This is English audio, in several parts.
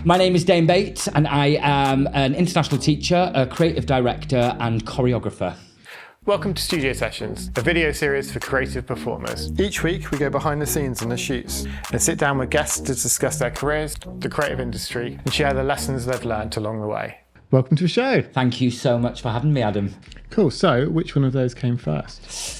My name is Dane Bates and I am an international teacher, a creative director and choreographer. Welcome to Studio Sessions, a video series for creative performers. Each week we go behind the scenes on the shoots and sit down with guests to discuss their careers, the creative industry and share the lessons they've learned along the way. Welcome to the show. Thank you so much for having me, Adam. Cool, so which one of those came first?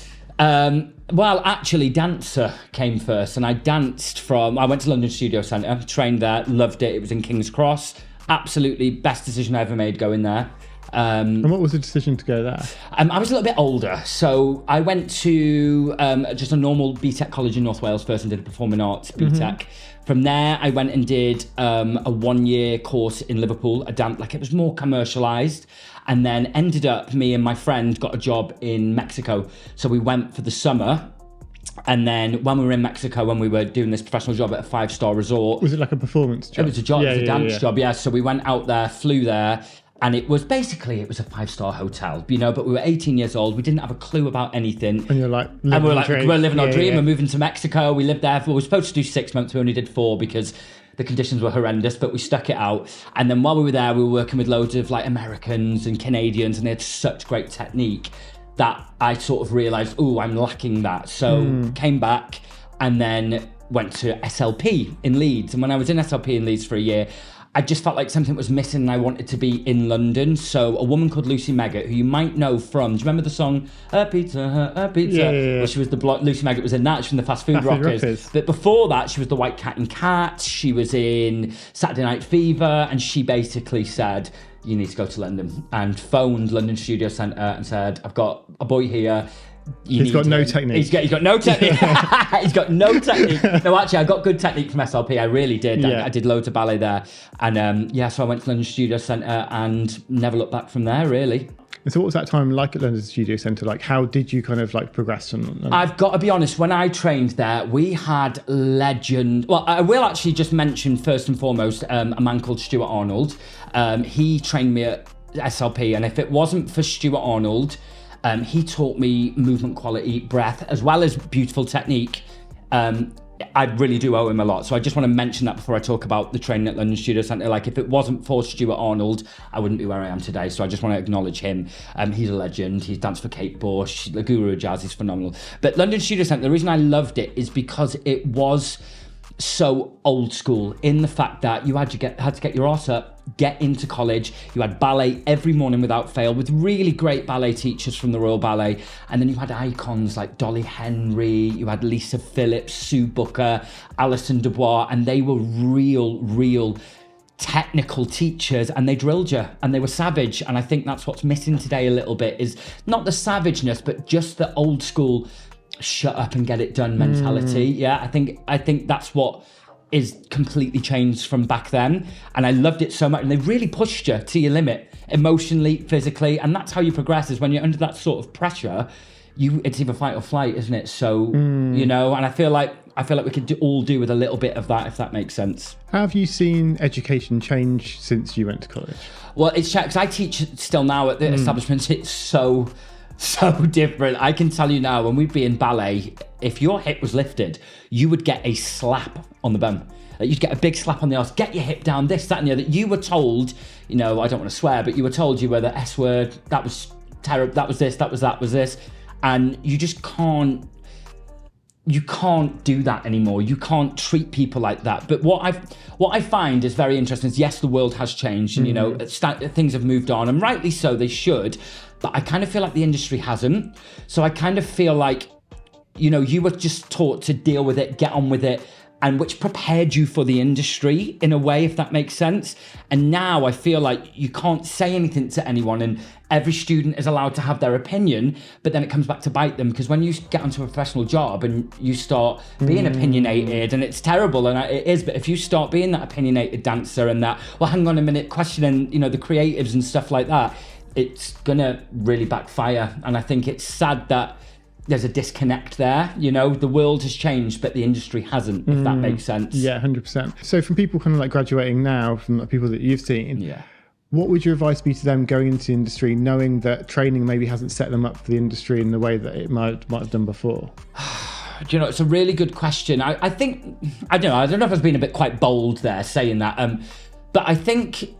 Well, actually, dancer came first, and I went to London Studio Centre, trained there, loved it. It was in King's Cross. Absolutely best decision I ever made going there. And what was the decision to go there? I was a little bit older, so I went to just a normal BTEC college in North Wales first and did a performing arts BTEC. From there, I went and did a 1-year course in Liverpool, it was more commercialised, and then ended up, me and my friend got a job in Mexico. So we went for the summer. And then when we were in Mexico, when we were doing this professional job at a 5-star resort. Was it like a performance job? It was a job, it was a dance job, yeah. So we went out there, flew there, and it was a 5-star hotel, but we were 18 years old. We didn't have a clue about anything. And you're like, we're living our dream. We're moving to Mexico. We lived there we were supposed to do 6 months. We only did 4 because the conditions were horrendous, but we stuck it out. And then while we were there, we were working with loads of Americans and Canadians, and they had such great technique that I sort of realised, I'm lacking that. So came back and then went to SLP in Leeds. And when I was in SLP in Leeds for a year, I just felt like something was missing and I wanted to be in London. So a woman called Lucy Meggitt, who you might know from, do you remember the song, Her Pizza, Her Pizza? Yeah. Well, she was Lucy Meggitt was in that, she was in the Fast Food Rockers. But before that, she was the White Cat and Cat, she was in Saturday Night Fever, and she basically said, you need to go to London, and phoned London Studio Centre and said, I've got a boy here. He's got no technique. He's got no technique. He's got no technique. No, actually, I got good technique from SLP. I really did. Yeah. I did loads of ballet there. And so I went to London Studio Centre and never looked back from there, really. And so what was that time like at London Studio Centre? How did you kind of progress? I've got to be honest, when I trained there, we had legend. Well, I will actually just mention first and foremost a man called Stuart Arnold. He trained me at SLP, and if it wasn't for Stuart Arnold, he taught me movement quality, breath, as well as beautiful technique. I really do owe him a lot. So I just want to mention that before I talk about the training at London Studio Centre. If it wasn't for Stuart Arnold, I wouldn't be where I am today. So I just want to acknowledge him. He's a legend. He's danced for Kate Bush, the guru of jazz. He's phenomenal. But London Studio Centre, the reason I loved it is because it was so old school in the fact that you had to get your arse up, get into college. You had ballet every morning without fail with really great ballet teachers from the Royal Ballet. And then you had icons like Dolly Henry, you had Lisa Phillips, Sue Booker, Alison Dubois, and they were real technical teachers, and they drilled you and they were savage. And I think that's what's missing today a little bit, is not the savageness, but just the old school shut up and get it done mentality. Yeah, I think that's what is completely changed from back then, and I loved it so much. And they really pushed you to your limit, emotionally, physically, and that's how you progress. Is when you're under that sort of pressure, it's either fight or flight, isn't it? So and I feel like we could all do with a little bit of that, if that makes sense. How have you seen education change since you went to college? Well, it's because I teach still now at the establishments. It's so different. I can tell you now, when we'd be in ballet, if your hip was lifted, you would get a slap on the bum. You'd get a big slap on the arse, get your hip down, this, that, and the other. You were told, I don't want to swear, but you were told you were the S word, that was terrible, that was this, that was this. And you just can't do that anymore. You can't treat people like that. But what I find is very interesting is, yes, the world has changed, and things have moved on, and rightly so, they should. But I kind of feel like the industry hasn't. So I kind of feel like, you were just taught to deal with it, get on with it, and which prepared you for the industry in a way, if that makes sense. And now I feel like you can't say anything to anyone, and every student is allowed to have their opinion, but then it comes back to bite them, because when you get onto a professional job and you start being opinionated, and it's terrible, and it is, but if you start being that opinionated dancer and that, well, hang on a minute, questioning, the creatives and stuff like that, it's gonna really backfire. And I think it's sad that there's a disconnect there. The world has changed, but the industry hasn't, if that makes sense. Yeah, 100%. So from people kind of graduating now, from the people that you've seen, what would your advice be to them going into the industry, knowing that training maybe hasn't set them up for the industry in the way that it might have done before? It's a really good question. I think, I don't know if I was being a bit quite bold there saying that. But I think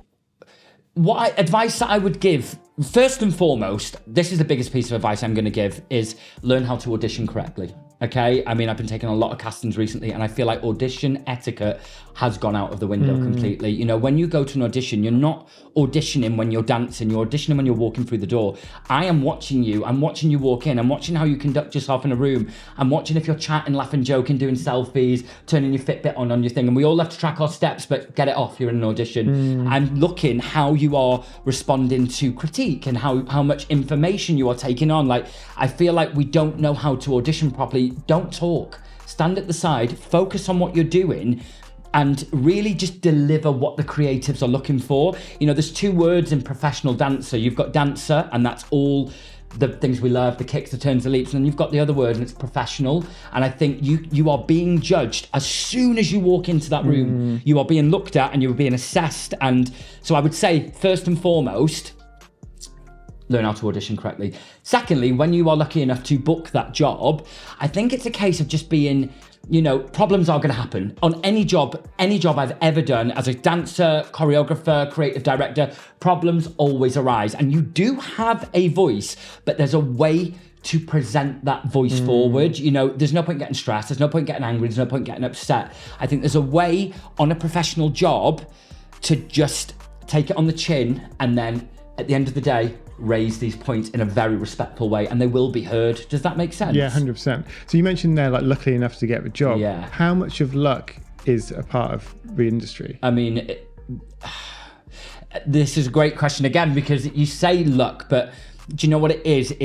advice that I would give, first and foremost, this is the biggest piece of advice I'm going to give, is learn how to audition correctly. Okay, I mean, I've been taking a lot of castings recently, and I feel like audition etiquette has gone out of the window completely. You know, when you go to an audition, you're not auditioning when you're dancing, you're auditioning when you're walking through the door. I am watching you. I'm watching you walk in. I'm watching how you conduct yourself in a room. I'm watching if you're chatting, laughing, joking, doing selfies, turning your Fitbit on your thing. And we all have to track our steps, but get it off. You're in an audition. I'm looking how you are responding to critique and how much information you are taking on. Like, I feel like we don't know how to audition properly. Don't talk. Stand at the side, focus on what you're doing, and really just deliver what the creatives are looking for. You know, there's 2 words in professional dancer. You've got dancer, and that's all the things we love, the kicks, the turns, the leaps, and then you've got the other word, and it's professional. And I think you are being judged as soon as you walk into that room. You are being looked at and you're being assessed. And so I would say, first and foremost, learn how to audition correctly. Secondly, when you are lucky enough to book that job, I think it's a case of just being, you know, problems are going to happen on any job I've ever done as a dancer, choreographer, creative director. Problems always arise, and you do have a voice, but there's a way to present that voice forward. You know, there's no point getting stressed, there's no point getting angry, there's no point getting upset. I think there's a way on a professional job to just take it on the chin, and then at the end of the day, raise these points in a very respectful way, and they will be heard. Does that make sense? Yeah, 100%. So you mentioned there, like, lucky enough to get the job. Yeah. How much of luck is a part of the industry? I mean, this is a great question again, because you say luck, but do you know what it is?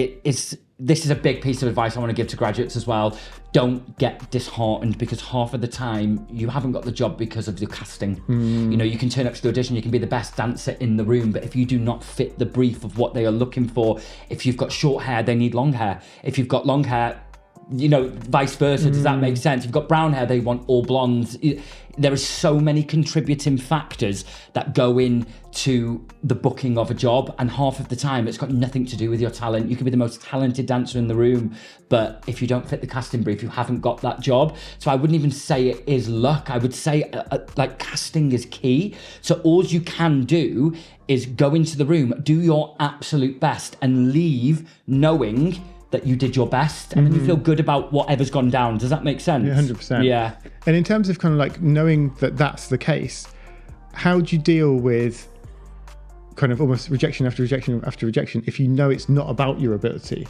This is a big piece of advice I want to give to graduates as well. Don't get disheartened, because half of the time you haven't got the job because of the casting. You know, you can turn up to the audition, you can be the best dancer in the room, but if you do not fit the brief of what they are looking for, if you've got short hair, they need long hair. If you've got long hair, you know, vice versa. Does that make sense? You've got brown hair, they want all blondes. There are so many contributing factors that go into the booking of a job, and half of the time it's got nothing to do with your talent. You can be the most talented dancer in the room, but if you don't fit the casting brief, you haven't got that job. So I wouldn't even say it is luck. I would say like casting is key. So all you can do is go into the room, do your absolute best, and leave knowing that you did your best, and then you feel good about whatever's gone down. Does that make sense? Yeah, 100%. Yeah. And in terms of kind of like knowing that that's the case, how do you deal with kind of almost rejection after rejection after rejection if you know it's not about your ability?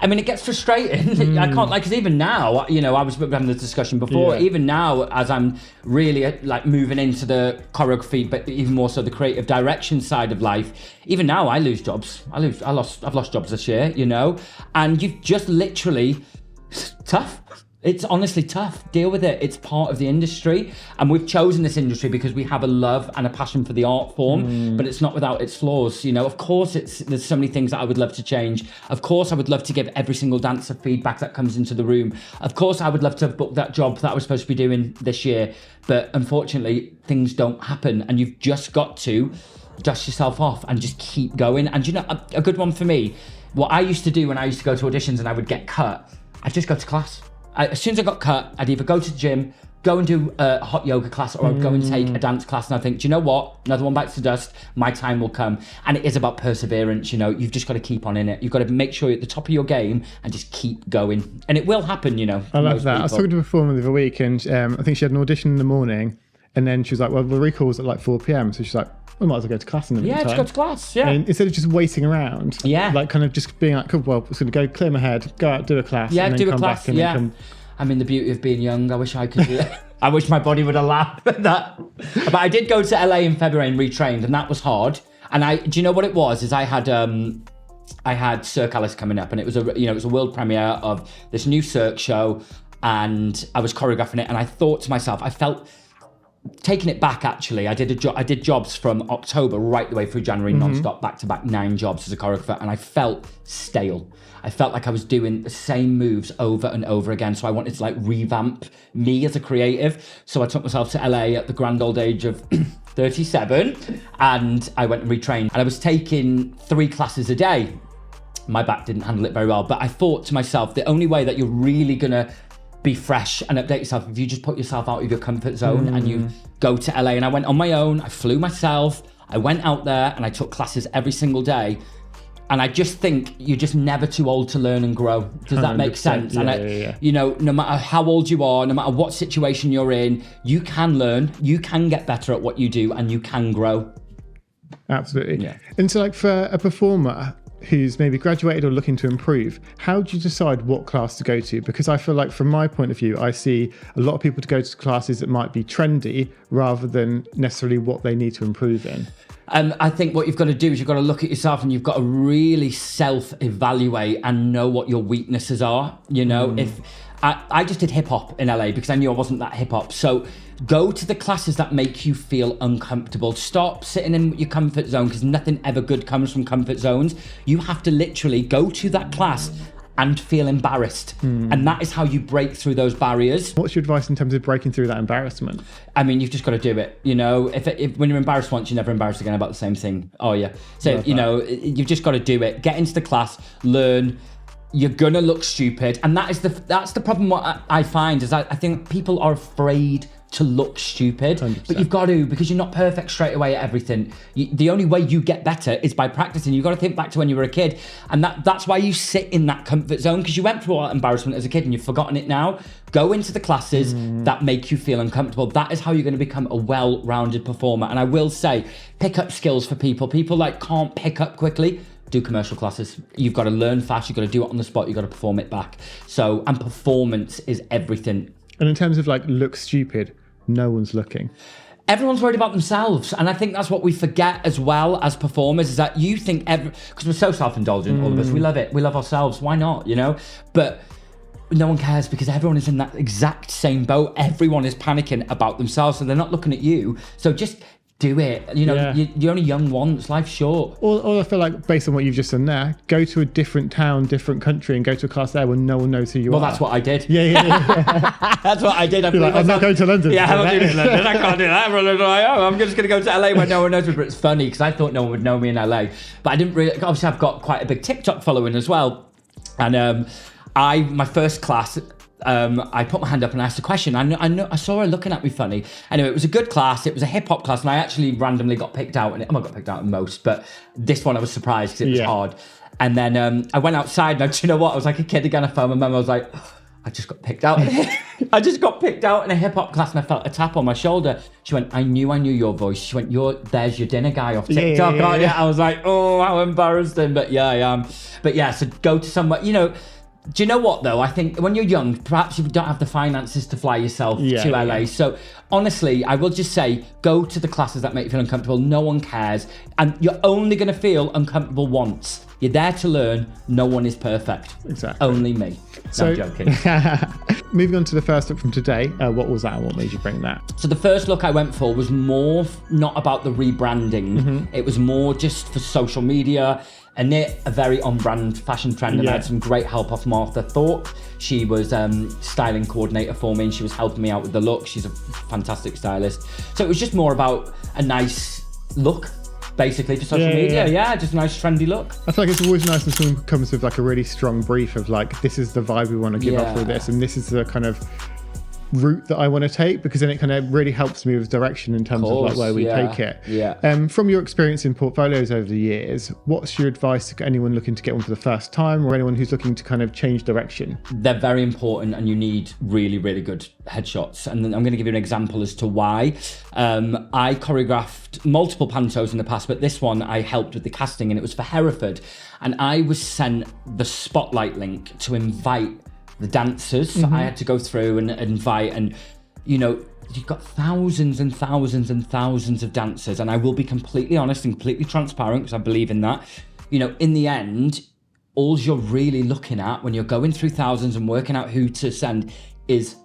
I mean, it gets frustrating. I can't, like, because even now, you know, I was having the discussion before, even now, as I'm really like moving into the choreography, but even more so the creative direction side of life, even now I lose jobs. I've lost jobs this year, you know, and you've just literally, tough. It's honestly tough. Deal with it. It's part of the industry. And we've chosen this industry because we have a love and a passion for the art form, but it's not without its flaws. You know, of course, there's so many things that I would love to change. Of course, I would love to give every single dancer feedback that comes into the room. Of course, I would love to have booked that job that I was supposed to be doing this year. But unfortunately, things don't happen. And you've just got to dust yourself off and just keep going. And you know, a good one for me, what I used to do when I used to go to auditions and I would get cut, I'd just go to class. As soon as I got cut, I'd either go to the gym, go and do a hot yoga class, or I'd go and take a dance class, and I think, do you know what? Another one bites the dust, my time will come. And it is about perseverance, you know, you've just got to keep on in it. You've got to make sure you're at the top of your game and just keep going. And it will happen, you know. I love that. I was talking to a performer the other week, and I think she had an audition in the morning, and then she was like, well, the recall's at like 4 p.m. So she's like, we might as well go to class in the meantime. Yeah, just go to class, yeah. And instead of just waiting around, like kind of just being like, cool, well, I'm just going to go clear my head, go out, do a class, and then do come a class, back and then come. I mean, the beauty of being young, I wish I could do it. I wish my body would allow that. But I did go to LA in February and retrained, and that was hard. And do you know what it was? Is I had Cirque Alice coming up, and it was a world premiere of this new Cirque show, and I was choreographing it, and I thought to myself, I felt taking it back, actually, I did jobs from October right the way through January, non-stop, back-to-back 9 jobs as a choreographer, and I felt stale. I felt like I was doing the same moves over and over again, so I wanted to like revamp me as a creative. So I took myself to LA at the grand old age of 37, and I went and retrained. And I was taking 3 classes a day. My back didn't handle it very well, but I thought to myself, the only way that you're really gonna be fresh and update yourself. If you just put yourself out of your comfort zone and you go to LA, and I went on my own, I flew myself, I went out there and I took classes every single day. And I just think you're just never too old to learn and grow. Does that make sense? Yeah. You know, no matter how old you are, no matter what situation you're in, you can learn, you can get better at what you do, and you can grow. Absolutely. Yeah. And so like for a performer who's maybe graduated or looking to improve, how do you decide what class to go to? Because I feel like from my point of view, I see a lot of people to go to classes that might be trendy rather than necessarily what they need to improve in. I think what you've got to do is you've got to look at yourself and you've got to really self-evaluate and know what your weaknesses are. You know, if I just did hip hop in LA because I knew I wasn't that hip hop. So go to the classes that make you feel uncomfortable. Stop sitting in your comfort zone, because nothing ever good comes from comfort zones. You have to literally go to that class and feel embarrassed. And that is how you break through those barriers. What's your advice in terms of breaking through that embarrassment? I mean, you've just got to do it. You know, if when you're embarrassed once, you're never embarrassed again about the same thing. Oh yeah. So, you know, you've just got to do it. Get into the class, learn. You're gonna look stupid. And that's the problem. What I find is I think people are afraid to look stupid, 100%. But you've got to, because you're not perfect straight away at everything. The only way you get better is by practicing. You've got to think back to when you were a kid, and that's why you sit in that comfort zone, because you went through all that embarrassment as a kid and you've forgotten it now. Go into the classes that make you feel uncomfortable. That is how you're going to become a well-rounded performer. And I will say, pick up skills for people like can't pick up quickly. Do commercial classes. You've got to learn fast. You've got to do it on the spot. You've got to perform it back. So, and performance is everything. And in terms of like look stupid, no one's looking. Everyone's worried about themselves, and I think that's what we forget as well as performers, is that you think because we're so self-indulgent, all of us, we love it, we love ourselves, why not, you know? But no one cares, because everyone is in that exact same boat. Everyone is panicking about themselves, so they're not looking at you. So just do it. You know, you're only young once, life's short. Or I feel like, based on what you've just done there, go to a different town, different country, and go to a class there where no one knows who you are. Well, that's what I did. Yeah. That's what I did. You're like, I'm not going to London. Yeah, I'm not doing it in London. I can't do that. I'm just going to go to LA where no one knows me. But it's funny, because I thought no one would know me in LA. But I didn't really. Obviously, I've got quite a big TikTok following as well. And my first class, I put my hand up and asked a question. I saw her looking at me funny. Anyway, it was a good class. It was a hip hop class, and I actually randomly got picked out. And I got picked out in most, but this one I was surprised because it was hard. And then I went outside, and do you know what? I was like a kid again. I phoned my mum. I was like, I just got picked out. I just got picked out in a hip hop class, and I felt a tap on my shoulder. She went, I knew your voice. She went, there's your dinner guy off TikTok, aren't you? I was like, oh, how embarrassing. But yeah, I am. But yeah, so go to somewhere, you know. Do you know what though? I think when you're young, perhaps you don't have the finances to fly yourself to LA. Yeah. So honestly, I will just say, go to the classes that make you feel uncomfortable. No one cares. And you're only going to feel uncomfortable once. You're there to learn. No one is perfect. Exactly. Only me. No, I'm joking. Moving on to the first look from today, what was that and what made you bring that? So the first look I went for was more not about the rebranding. It was more just for social media. A very on-brand fashion trend, and I had some great help off Martha Thorpe. She was styling coordinator for me, and she was helping me out with the look. She's a fantastic stylist. So it was just more about a nice look, basically, for social media. Yeah, just a nice trendy look. I feel like it's always nice when someone comes with like a really strong brief of like, this is the vibe we want to give off with this, and this is the kind of route that I want to take, because then it kind of really helps me with direction in terms of like where we take it. Yeah. From your experience in portfolios over the years, what's your advice to anyone looking to get one for the first time, or anyone who's looking to kind of change direction? They're very important, and you need really, really good headshots. And I'm going to give you an example as to why. I choreographed multiple pantos in the past, but this one I helped with the casting, and it was for Hereford. And I was sent the spotlight link to invite the dancers. I had to go through and invite, and you know, you've got thousands and thousands and thousands of dancers, and I will be completely honest and completely transparent, because I believe in that. You know, in the end, all you're really looking at when you're going through thousands and working out who to send is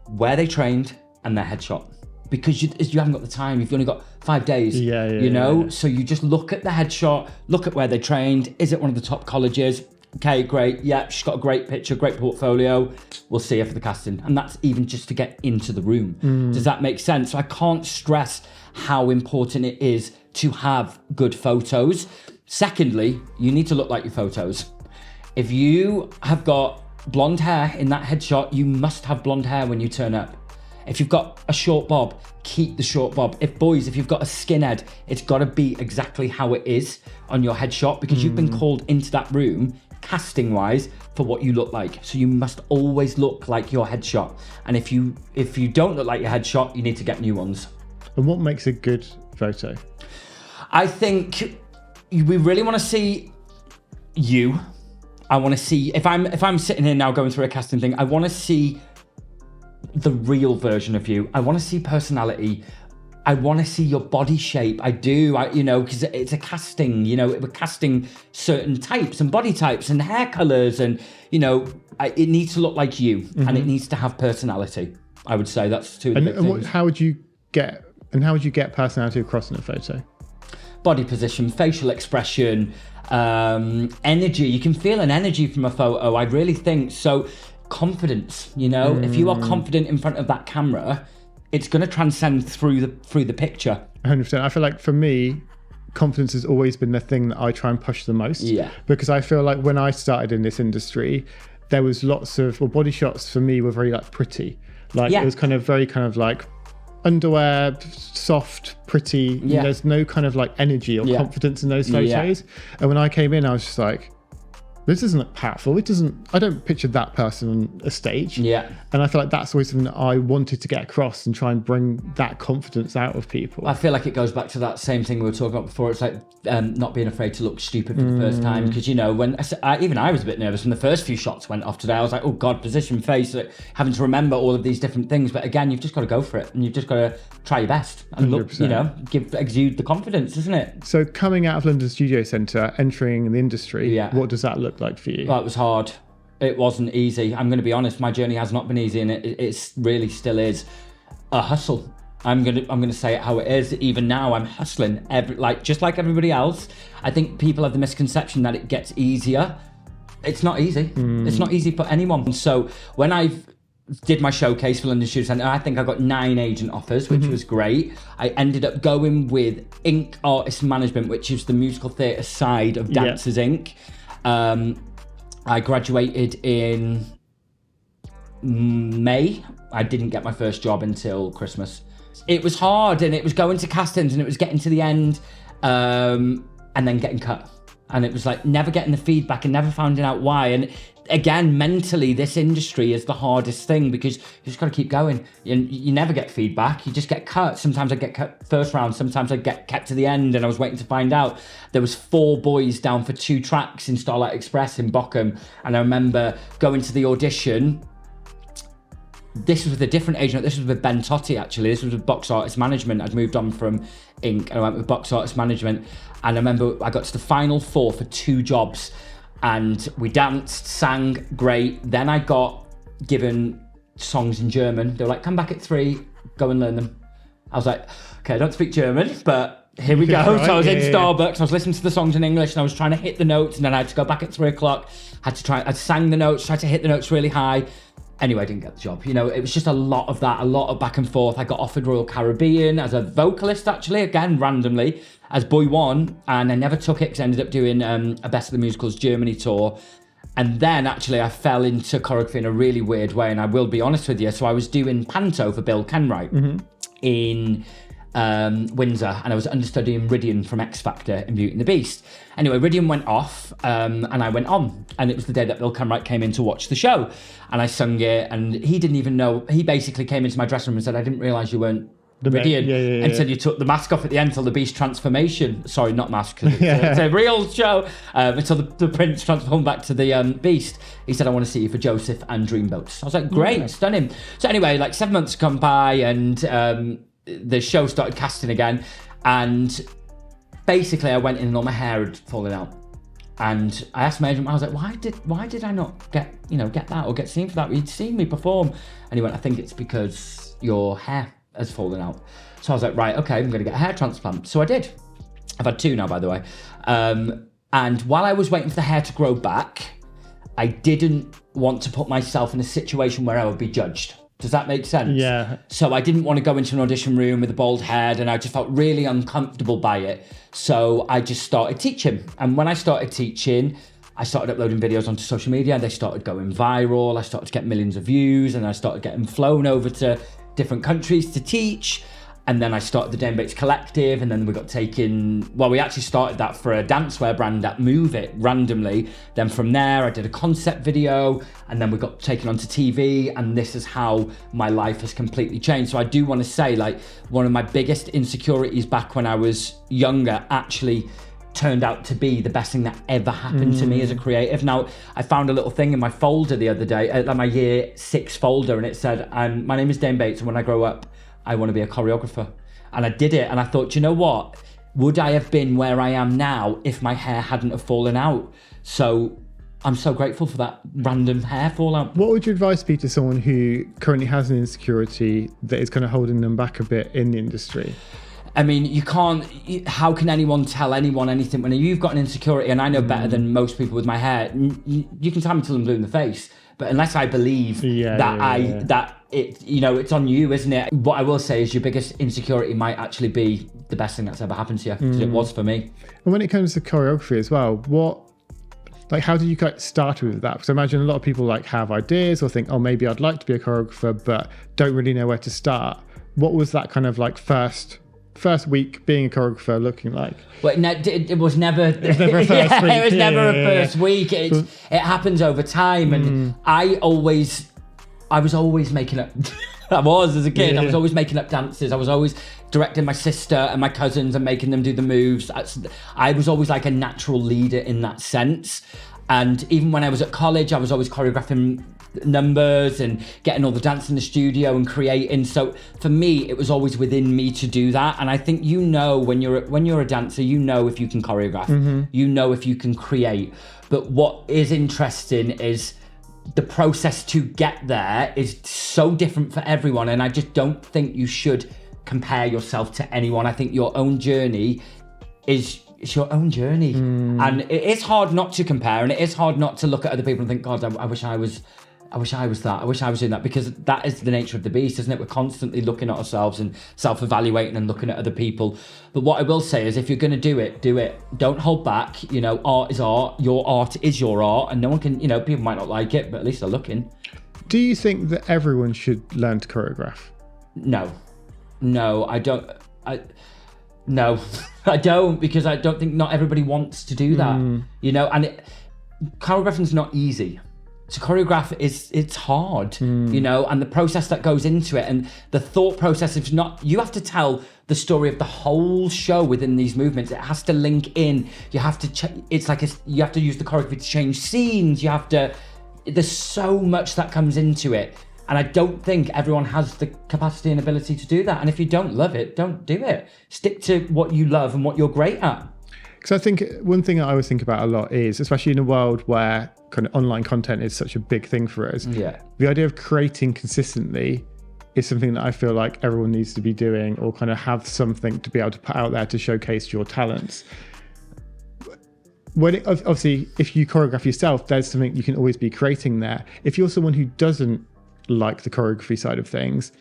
where they trained and their headshot, because you haven't got the time. You've only got 5 days, you know. So you just look at the headshot, look at where they trained. Is it one of the top colleges? Okay, great. Yeah, she's got a great picture, great portfolio. We'll see her for the casting. And that's even just to get into the room. Does that make sense? So I can't stress how important it is to have good photos. Secondly, you need to look like your photos. If you have got blonde hair in that headshot, you must have blonde hair when you turn up. If you've got a short bob, keep the short bob. If you've got a skinhead, it's got to be exactly how it is on your headshot, because you've been called into that room, casting wise, for what you look like. So you must always look like your headshot. And if you don't look like your headshot, you need to get new ones. And what makes a good photo? I think we really want to see you. I want to see, if I'm sitting here now going through a casting thing, I want to see the real version of you. I want to see personality. I want to see your body shape. I do, because it's a casting, we're casting certain types and body types and hair colors, and, it needs to look like you, and it needs to have personality. I would say that's two of the big things. How would you get personality across in a photo? Body position, facial expression, energy. You can feel an energy from a photo, I really think. So confidence, if you are confident in front of that camera, it's going to transcend through the picture. 100%. I feel like for me, confidence has always been the thing that I try and push the most. Yeah. Because I feel like when I started in this industry, there was lots of, body shots for me were very pretty. It was kind of very underwear, soft, pretty. Yeah. There's no kind of energy or confidence in those photos. And when I came in, I was just like, this doesn't look powerful. I don't picture that person on a stage. Yeah. And I feel like that's always something that I wanted to get across and try and bring that confidence out of people. I feel like it goes back to that same thing we were talking about before. It's like not being afraid to look stupid for the first time. Because, when even I was a bit nervous when the first few shots went off today. I was like, oh God, position, face, having to remember all of these different things. But again, you've just got to go for it. And you've just got to try your best and look, 100%. Exude the confidence, isn't it? So coming out of London Studio Centre, entering the industry, what does that look like for you? Well, it was hard. It wasn't easy. I'm going to be honest. My journey has not been easy, and it really still is a hustle. I'm gonna say it how it is. Even now, I'm hustling just like everybody else. I think people have the misconception that it gets easier. It's not easy. It's not easy for anyone. So when I did my showcase for London Studio Centre, I think I got 9 agent offers, which was great. I ended up going with Inc. Artist Management, which is the musical theatre side of Dancers Inc. I graduated in May. I didn't get my first job until Christmas. It was hard, and it was going to castings, and it was getting to the end, and then getting cut. And it was never getting the feedback and never finding out why. And again, mentally, this industry is the hardest thing, because you just got to keep going. You never get feedback. You just get cut. Sometimes I get cut first round. Sometimes I get kept to the end, and I was waiting to find out. There was 4 boys down for 2 tracks in Starlight Express in Bochum. And I remember going to the audition. This was with a different agent. This was with Ben Totti, actually. This was with Box Artist Management. I'd moved on from Inc. and I went with Box Artist Management. And I remember I got to the final 4 for 2 jobs. And we danced, sang, great. Then I got given songs in German. They were like, come back at 3, go and learn them. I was like, okay, I don't speak German, but here we go. Right, so I was in Starbucks, I was listening to the songs in English, and I was trying to hit the notes, and then I had to go back at 3 o'clock. I sang the notes, tried to hit the notes really high. Anyway, I didn't get the job. It was just a lot of that, a lot of back and forth. I got offered Royal Caribbean as a vocalist, actually, again, randomly, as Boy One, and I never took it because I ended up doing a Best of the Musicals Germany tour. And then, actually, I fell into choreography in a really weird way, and I will be honest with you. So I was doing panto for Bill Kenwright in Windsor, and I was understudying Rydian from X Factor in Beauty and the Beast. Anyway, Rydian went off, and I went on, and it was the day that Bill Kenwright came in to watch the show, and I sung it, and he didn't even know. He basically came into my dressing room and said, I didn't realise you weren't Rydian, and said you took the mask off at the end till the Beast transformation. Sorry, not mask, because it's a real show. Until the Prince transformed back to the Beast. He said, I want to see you for Joseph and Dreamboat. I was like, great, stunning. So anyway, 7 months come by, and the show started casting again, and basically I went in and all my hair had fallen out, and I asked my agent, I was like, why did I not get that or get seen for that? You'd seen me perform. And he went, I think it's because your hair has fallen out. So I was like, right, okay, I'm gonna get a hair transplant. So I did. I've had 2 now, by the way. And while I was waiting for the hair to grow back, I didn't want to put myself in a situation where I would be judged. Does that make sense? Yeah. So I didn't want to go into an audition room with a bald head, and I just felt really uncomfortable by it. So I just started teaching. And when I started teaching, I started uploading videos onto social media. They started going viral. I started to get millions of views, and I started getting flown over to different countries to teach. And then I started the Dane Bates Collective, and then we got taken, well, we actually started that for a dancewear brand at Move It randomly. Then from there, I did a concept video, and then we got taken onto TV, and this is how my life has completely changed. So I do want to say, like, one of my biggest insecurities back when I was younger actually turned out to be the best thing that ever happened to me as a creative. Now, I found a little thing in my folder the other day, like my year 6 folder, and it said, my name is Dane Bates, and when I grow up, I want to be a choreographer. And I did it, and I thought, you know what? Would I have been where I am now if my hair hadn't have fallen out? So I'm so grateful for that random hair fallout. What would your advice be to someone who currently has an insecurity that is kind of holding them back a bit in the industry? I mean, you can't, how can anyone tell anyone anything when you've got an insecurity? And I know better than most people with my hair. You can tell me till I'm blue in the face, but unless I believe that it, you know, it's on you, isn't it? What I will say is your biggest insecurity might actually be the best thing that's ever happened to you, because it was for me. And when it comes to choreography as well, how did you get started with that? Because I imagine a lot of people like have ideas or think, oh, maybe I'd like to be a choreographer, but don't really know where to start. What was that kind of like first week being a choreographer looking like? Well, it was never. It was never a first week. It was never a first week. It happens over time, and I was always making up. I was as a kid. I was always making up dances. I was always directing my sister and my cousins and making them do the moves. I was always like a natural leader in that sense. And even when I was at college, I was always choreographing numbers and getting all the dance in the studio and creating. So for me, it was always within me to do that. And I think, you know, when you're a dancer, you know if you can choreograph, you know if you can create. But what is interesting is the process to get there is so different for everyone. And I just don't think you should compare yourself to anyone. I think your own journey is your own journey. And it is hard not to compare, and it is hard not to look at other people and think, God, I wish I was that. I wish I was doing that, because that is the nature of the beast, isn't it? We're constantly looking at ourselves and self-evaluating and looking at other people. But what I will say is, if you're going to do it, do it. Don't hold back. You know, art is art. Your art is your art, and no one can, you know, people might not like it, but at least they're looking. Do you think that everyone should learn to choreograph? No, I don't. No, I don't, because I don't think not everybody wants to do that, you know, and choreographing's not easy. To choreograph it's hard, you know, and the process that goes into it, and the thought process is not, you have to tell the story of the whole show within these movements. It has to link in. You have to, it's like you have to use the choreography to change scenes. There's so much that comes into it. And I don't think everyone has the capacity and ability to do that. And if you don't love it, don't do it. Stick to what you love and what you're great at. Because I think one thing that I always think about a lot is, especially in a world where kind of online content is such a big thing for us, the idea of creating consistently is something that I feel like everyone needs to be doing, or kind of have something to be able to put out there to showcase your talents. Obviously, if you choreograph yourself, there's something you can always be creating there. If you're someone who doesn't like the choreography side of things,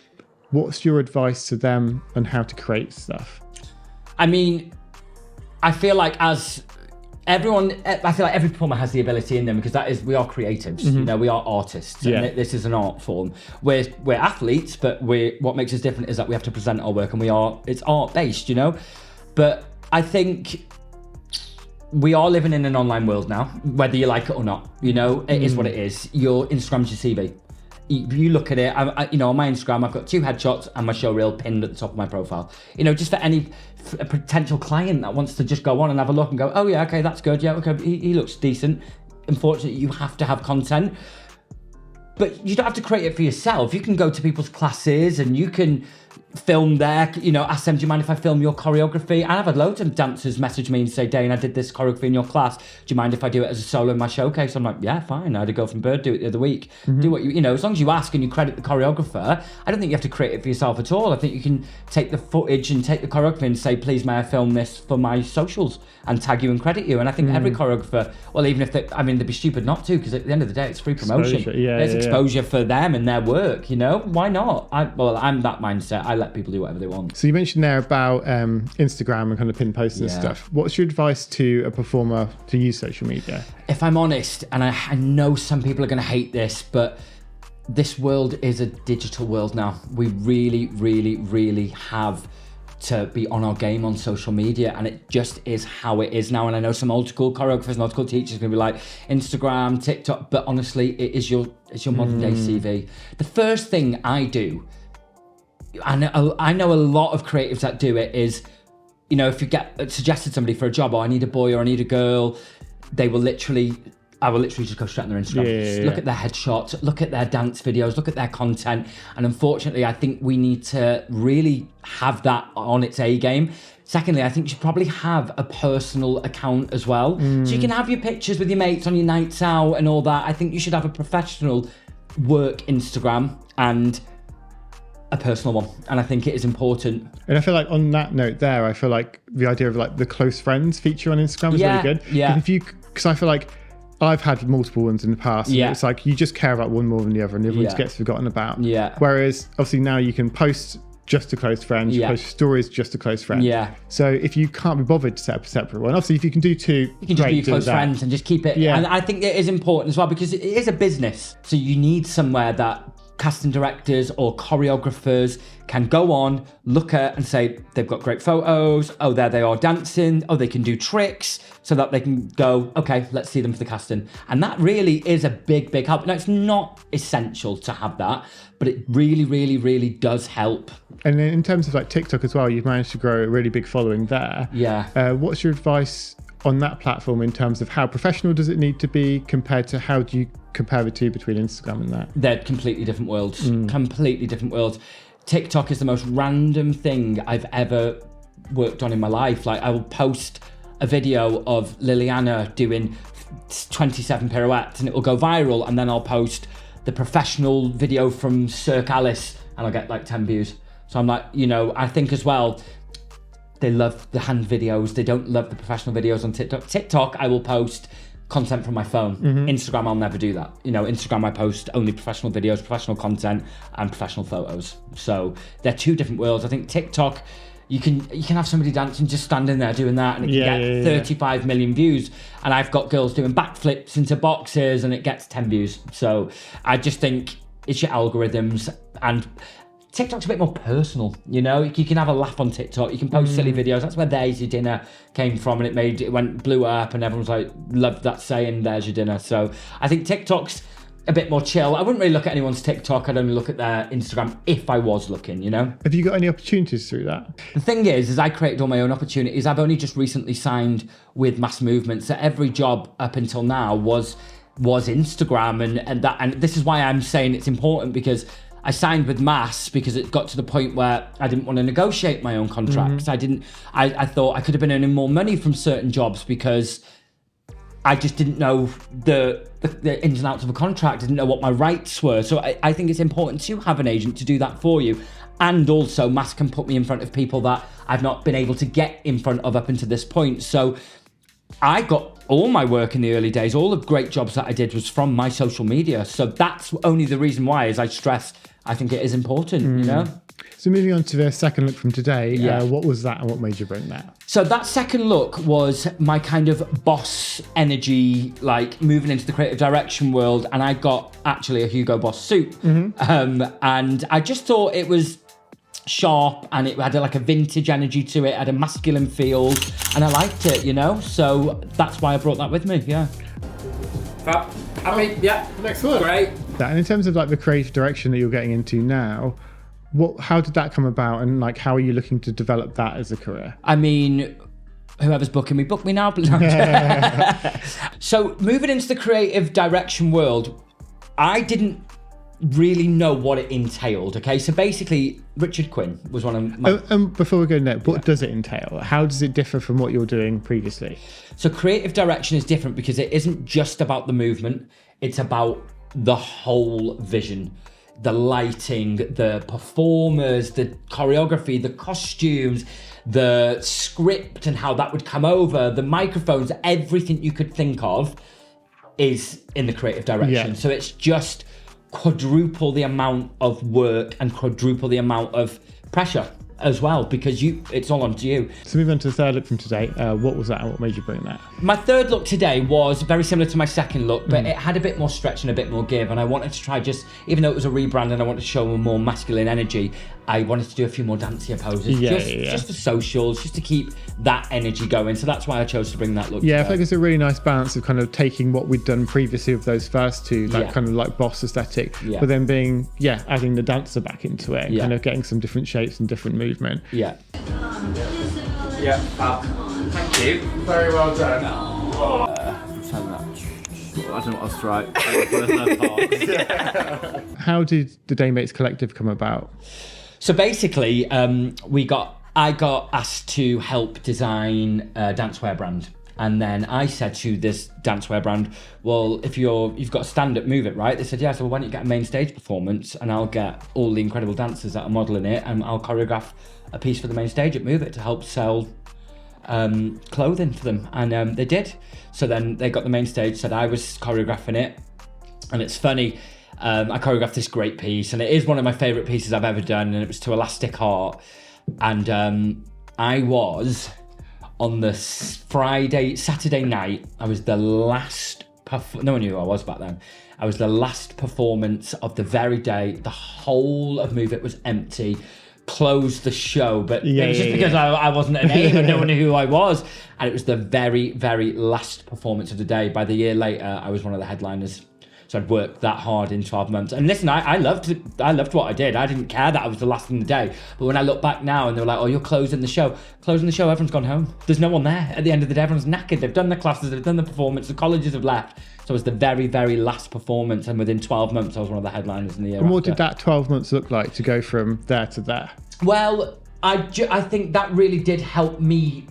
what's your advice to them on how to create stuff? I mean, I feel like every performer has the ability in them, because we are creatives, you know, we are artists, and this is an art form. We're athletes, but what makes us different is that we have to present our work, and it's art based, you know. But I think we are living in an online world now, whether you like it or not, you know, it is what it is. Your Instagram's your CV. You look at it, you know, on my Instagram, I've got 2 headshots and my show reel pinned at the top of my profile. You know, just for a potential client that wants to just go on and have a look and go, oh yeah, okay, that's good. Yeah, okay, he looks decent. Unfortunately, you have to have content, but you don't have to create it for yourself. You can go to people's classes and you can film there, you know, ask them, do you mind if I film your choreography? And I've had loads of dancers message me and say, Dane, I did this choreography in your class. Do you mind if I do it as a solo in my showcase? I'm like, yeah, fine. I had a girl from Bird do it the other week. Do what you know, as long as you ask and you credit the choreographer, I don't think you have to create it for yourself at all. I think you can take the footage and take the choreography and say, please, may I film this for my socials, and tag you and credit you. And I think every choreographer, well, even if they'd be stupid not to, because at the end of the day, it's free promotion. It's exposure for them and their work, you know? Why not? I'm that mindset. I let people do whatever they want. So you mentioned there about Instagram and kind of pin posts and stuff. What's your advice to a performer to use social media? If I'm honest, and I know some people are going to hate this, but this world is a digital world now. We really, really, really have to be on our game on social media, and it just is how it is now. And I know some old school choreographers and old school teachers are going to be like Instagram, TikTok, but honestly, it's your modern day CV. The first thing I do, I know a lot of creatives that do it, is, you know, if you get suggested somebody for a job, or I need a boy or I need a girl, I will literally just go straight on their Instagram. Look at their headshots, look at their dance videos, look at their content. And unfortunately, I think we need to really have that on its A game. Secondly, I think you should probably have a personal account as well. So you can have your pictures with your mates on your nights out and all that. I think you should have a professional work Instagram and a personal one, and I think it is important. And I feel like on that note there, I feel like the idea of like the close friends feature on Instagram is really good. Because I feel like I've had multiple ones in the past, and it's like you just care about one more than the other, and the other one gets forgotten about. Whereas obviously now you can post just to close friends, you post stories just to close friends. So if you can't be bothered to set up a separate one, obviously if you can do two, you can just be close friends and just keep it. And I think it is important as well, because it is a business. So you need somewhere that casting directors or choreographers can go on, look at and say, they've got great photos, oh, there they are dancing, oh, they can do tricks, so that they can go, okay, let's see them for the casting. And that really is a big, big help. Now, it's not essential to have that, but it really, really, really does help. And then in terms of like TikTok as well, you've managed to grow a really big following there. What's your advice on that platform in terms of how professional does it need to be compared to how do you compare the two between Instagram and that? They're completely different worlds. Completely different worlds. TikTok is the most random thing I've ever worked on in my life. Like, I will post a video of Liliana doing 27 pirouettes and it will go viral, and then I'll post the professional video from Cirque Alice and I'll get like 10 views. So I'm like, you know, I think as well, they love the hand videos. They don't love the professional videos on TikTok. TikTok, I will post content from my phone. Instagram, I'll never do that. You know, Instagram, I post only professional videos, professional content, and professional photos. So they're two different worlds. I think TikTok, you can have somebody dancing, just standing there doing that, and it can get 35 million views. And I've got girls doing backflips into boxes, and it gets 10 views. So I just think it's your algorithms, and TikTok's a bit more personal, you know? You can have a laugh on TikTok, you can post silly videos. That's where There's Your Dinner came from, and it blew up, and everyone's like, loved that saying, there's your dinner. So I think TikTok's a bit more chill. I wouldn't really look at anyone's TikTok, I'd only look at their Instagram if I was looking, you know? Have you got any opportunities through that? The thing is I created all my own opportunities. I've only just recently signed with Mass Movement, so every job up until now was Instagram, and this is why I'm saying it's important, because I signed with Mass because it got to the point where I didn't want to negotiate my own contracts. I thought I could have been earning more money from certain jobs because I just didn't know the ins and outs of a contract. I didn't know what my rights were. So I think it's important to have an agent to do that for you. And also Mass can put me in front of people that I've not been able to get in front of up until this point. So I got all my work in the early days, all the great jobs that I did was from my social media. So that's only the reason why, as I stress, I think it is important, you know? So moving on to the second look from today, what was that and what made you bring that? So that second look was my kind of boss energy, like moving into the creative direction world. And I got actually a Hugo Boss suit. And I just thought it was sharp, and it had like a vintage energy to it, had a masculine feel, and I liked it, you know? So that's why I brought that with me, Excellent. Great. And in terms of like the creative direction that you're getting into now, how did that come about, and like how are you looking to develop that as a career? I mean, whoever's booking me, book me now. So moving into the creative direction world, I didn't really know what it entailed. Okay, so basically Richard Quinn was one of my... Before we go there, what does it entail? How does it differ from what you were doing previously? So creative direction is different because it isn't just about the movement, it's about the whole vision. The lighting, the performers, the choreography, the costumes, the script and how that would come over, the microphones, everything you could think of is in the creative direction. So it's just quadruple the amount of work and quadruple the amount of pressure as well, because it's all onto you. So moving on to the third look from today, what was that and what made you bring that? My third look today was very similar to my second look, but it had a bit more stretch and a bit more give, and I wanted to try, just even though it was a rebrand and I wanted to show a more masculine energy, I wanted to do a few more dancier poses, just for socials, just to keep that energy going. So that's why I chose to bring that look. Yeah, I think it's a really nice balance of kind of taking what we'd done previously with those first two, that kind of like boss aesthetic, but then being, adding the dancer back into it, and kind of getting some different shapes and different movement. Yeah. Thank you. Very well done. I don't know what else to write. How did the Dane Bates Collective come about? So basically, I got asked to help design a dancewear brand. And then I said to this dancewear brand, well, if you've got a stand-up, move it, right? They said, yeah, so why don't you get a main stage performance and I'll get all the incredible dancers that are modelling it and I'll choreograph a piece for the main stage at Move It to help sell clothing for them. And they did. So then they got the main stage, said I was choreographing it. And it's funny, I choreographed this great piece and it is one of my favourite pieces I've ever done, and it was to Elastic Heart. And I was... on the Saturday night, I was the last, no one knew who I was back then. I was the last performance of the very day. The whole of Move It was empty, closed the show, but it was just because I wasn't a name and no one knew who I was. And it was the very, very last performance of the day. By the year later, I was one of the headliners. So I'd worked that hard in 12 months. And listen, I loved what I did. I didn't care that I was the last in the day. But when I look back now and they were like, oh, you're closing the show. Closing the show, everyone's gone home. There's no one there. At the end of the day, everyone's knackered. They've done the classes, they've done the performance, the colleges have left. So it was the very, very last performance. And within 12 months, I was one of the headliners in the year. And what did that 12 months look like to go from there to there? Well, I think that really did help me.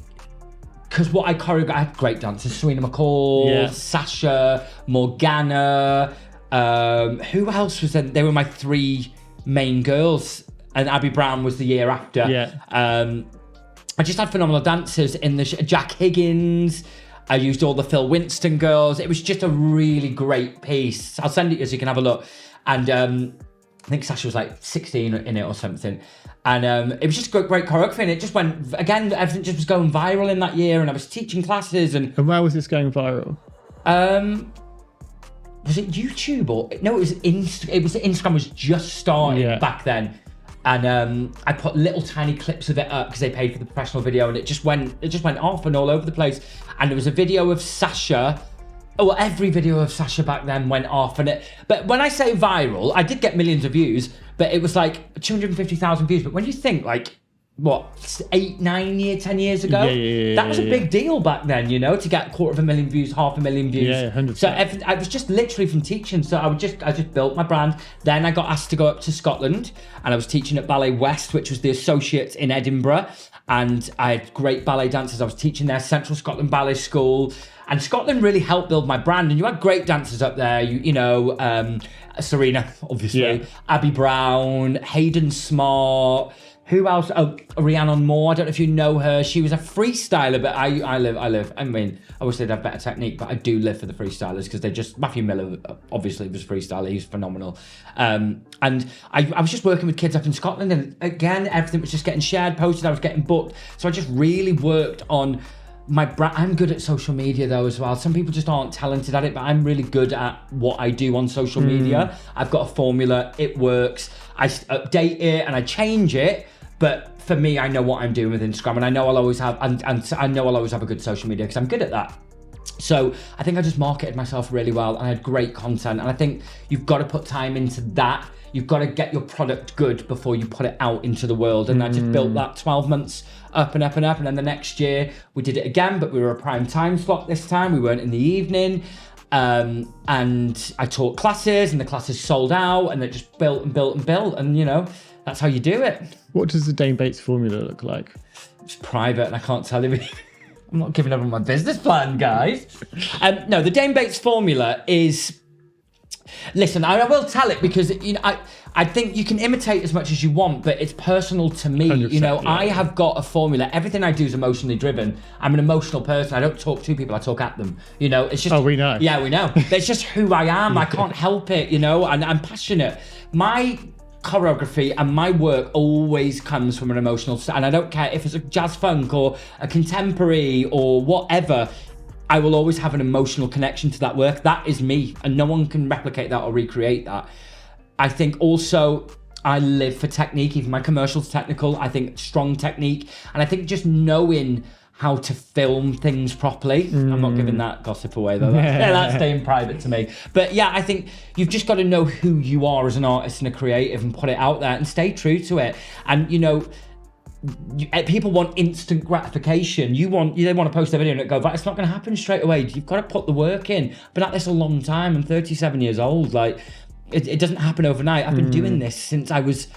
Because what I choreographed, I had great dancers, Serena McCall, Sasha, Morgana, who else was in? They were my three main girls, and Abby Brown was the year after. I just had phenomenal dancers in the Jack Higgins. I used all the Phil Winston girls. It was just a really great piece. I'll send it to you so you can have a look. And I think Sasha was like 16 in it or something. And it was just great choreography, and it just went, again, everything just was going viral in that year, and I was teaching classes. And where was this going viral? Was it YouTube or... No, it was Instagram was just starting back then. And I put little tiny clips of it up because they paid for the professional video, and it just went off and all over the place. And there was a video of Sasha. Oh, well, every video of Sasha back then went off. But when I say viral, I did get millions of views, but it was like 250,000 views. But when you think like, what, 10 years ago? That was a big deal back then, you know, to get 250,000 views, 500,000 views. Yeah, 100%. So I was just literally from teaching. So I just built my brand. Then I got asked to go up to Scotland, and I was teaching at Ballet West, which was the Associates in Edinburgh. And I had great ballet dancers. I was teaching there, Central Scotland Ballet School. And Scotland really helped build my brand. And you had great dancers up there, you know, Serena, obviously, Abby Brown, Hayden Smart. Who else? Oh, Rhiannon Moore. I don't know if you know her. She was a freestyler, but I mean, I wish they'd have better technique, but I do live for the freestylers because Matthew Miller obviously was a freestyler. He's phenomenal. And I was just working with kids up in Scotland, and again, everything was just getting shared, posted. I was getting booked. So I just really worked on my brand. I'm good at social media though as well. Some people just aren't talented at it, but I'm really good at what I do on social media. I've got a formula. It works. I update it and I change it. But for me, I know what I'm doing with Instagram, and I know I'll always have, and I know I'll always have a good social media because I'm good at that. So I think I just marketed myself really well, and I had great content. And I think you've got to put time into that. You've got to get your product good before you put it out into the world. And I just built that 12 months up and up and up. And then the next year we did it again, but we were a prime time slot this time. We weren't in the evening. And I taught classes, and the classes sold out, and it just built and built and built. And, you know, that's how you do it. What does the Dane Bates formula look like? It's private, and I can't tell you. I'm not giving everyone my business plan, guys. No, the Dane Bates formula is... Listen, I will tell it because, you know, I think you can imitate as much as you want, but it's personal to me. You know, I have got a formula. Everything I do is emotionally driven. I'm an emotional person. I don't talk to people, I talk at them. You know, it's just... Oh, we know. Yeah, we know. It's just who I am. I can't help it, you know, and I'm passionate. My choreography and my work always comes from an emotional state, and I don't care if it's a jazz funk or a contemporary or whatever, I will always have an emotional connection to that work. That is me, and no one can replicate that or recreate that. I think also I live for technique. Even my commercial's technical. I think strong technique, and I think just knowing how to film things properly. I'm not giving that gossip away though. That's staying private to me. But yeah, I think you've just got to know who you are as an artist and a creative and put it out there and stay true to it. And people want instant gratification. They want to post a video and it go, but it's not going to happen straight away. You've got to put the work in. I've been at this a long time. I'm 37 years old. Like, it doesn't happen overnight. I've been doing this since I was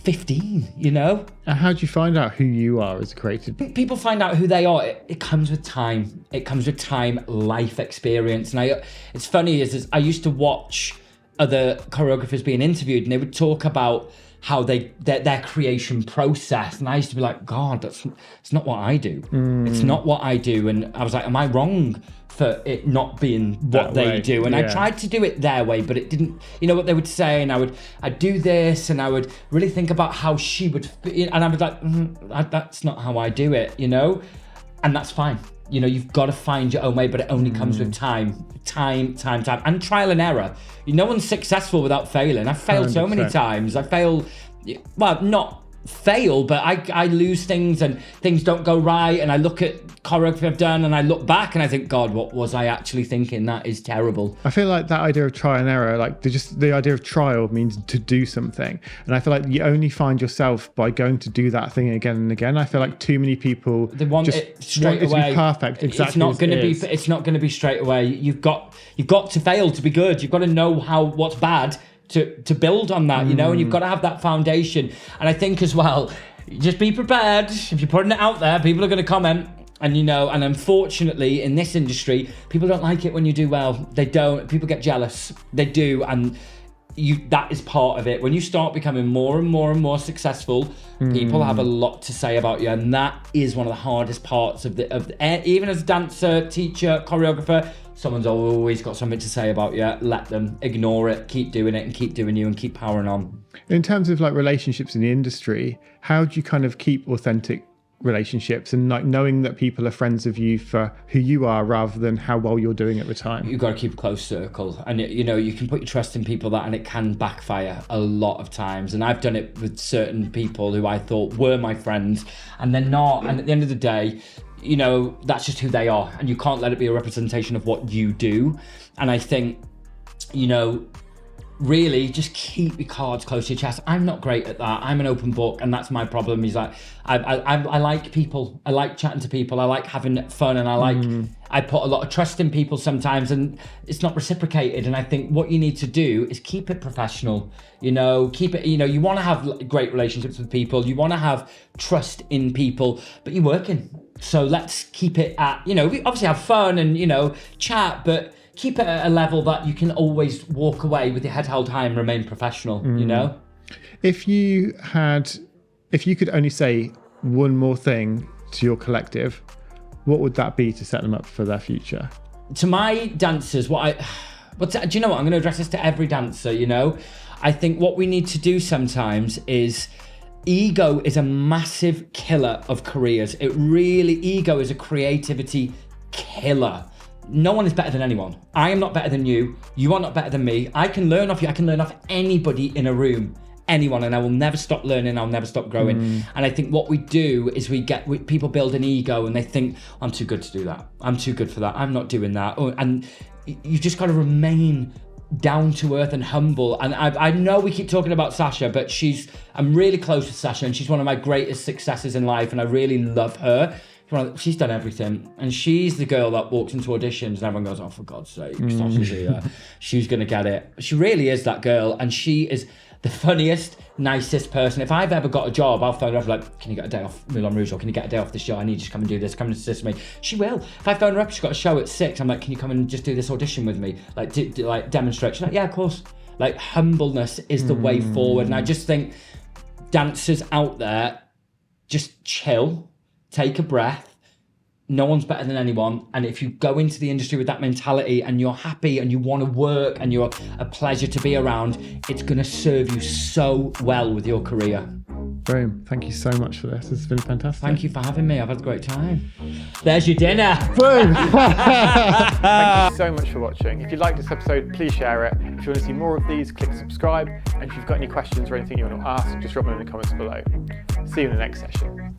15, And how do you find out who you are as a creative? People find out who they are. It comes with time. It comes with time, life experience. And it's funny is I used to watch other choreographers being interviewed, and they would talk about how their creation process, and I used to be like, God, it's not what I do. It's not what I do. And I was like, am I wrong for it not being what they do? And I tried to do it their way, but it didn't. You know what they would say, and I'd do this, and I would really think about how she would, and I was like, that's not how I do it, and that's fine. You've got to find your own way, but it only comes with time, and trial and error. No one's successful without failing. I've failed 100%. So many times. I fail, well, not fail, but I lose things and things don't go right, and I look at choreography I've done and I look back and I think, God, what was I actually thinking? That is terrible. I feel like that idea of trial and error, like the idea of trial means to do something, and I feel like you only find yourself by going to do that thing again and again. I feel like too many people they want it straight away. To be perfect. Exactly. It's not going to be straight away. You've got to fail to be good. You've got to know what's bad to build on that, and you've got to have that foundation. And I think as well, just be prepared. If you're putting it out there, people are going to comment. And and unfortunately in this industry, people don't like it when you do well. They don't. People get jealous. They do. And that is part of it. When you start becoming more and more and more successful, people have a lot to say about you. And that is one of the hardest parts of even as a dancer, teacher, choreographer, someone's always got something to say about you. Let them. Ignore it. Keep doing it and keep doing you and keep powering on. In terms of like relationships in the industry, how do you kind of keep authentic relationships and like knowing that people are friends of you for who you are rather than how well you're doing at the time? You've got to keep a close circle, and you can put your trust in people and it can backfire a lot of times. And I've done it with certain people who I thought were my friends and they're not. And at the end of the day, that's just who they are, and you can't let it be a representation of what you do. And I think, really just keep your cards close to your chest. I'm not great at that. I'm an open book, and that's my problem. Is like I like people. I like chatting to people. I like having fun, and I put a lot of trust in people sometimes, and it's not reciprocated. And I think what you need to do is keep it professional. Keep it. You want to have great relationships with people. You want to have trust in people, but you're working. So let's keep it at. We obviously have fun and chat, but keep it at a level that you can always walk away with your head held high and remain professional, If you could only say one more thing to your collective, what would that be to set them up for their future? To my dancers, do you know what? I'm going to address this to every dancer, I think what we need to do sometimes is ego is a massive killer of careers. Ego is a creativity killer. No one is better than anyone. I am not better than you. You are not better than me. I can learn off you. I can learn off anybody in a room, anyone, and I will never stop learning. I'll never stop growing. And I think what we do is people build an ego and they think, I'm too good to do that. I'm too good for that. I'm not doing that. And you just got to remain down to earth and humble. And I know we keep talking about Sasha, but I'm really close with Sasha, and she's one of my greatest successes in life, and I really love her. She's done everything, and she's the girl that walks into auditions and everyone goes, oh, for God's sake, Sasha's here. She's going to get it. She really is that girl, and she is the funniest, nicest person. If I've ever got a job, I'll phone her up like, can you get a day off Moulin Rouge, or can you get a day off the show? I need you to come and do this, come and assist me. She will. If I phone her up, she's got a show at 6, I'm like, can you come and just do this audition with me? Like, demonstrate. She's like, yeah, of course. Like, humbleness is the way forward. And I just think dancers out there, just chill, take a breath, no one's better than anyone. And if you go into the industry with that mentality and you're happy and you want to work and you're a pleasure to be around, it's going to serve you so well with your career. Boom. Thank you so much for this. It's been fantastic. Thank you for having me. I've had a great time. There's your dinner. Boom. Thank you so much for watching. If you like this episode, please share it. If you want to see more of these, click subscribe. And if you've got any questions or anything you want to ask, just drop them in the comments below. See you in the next session.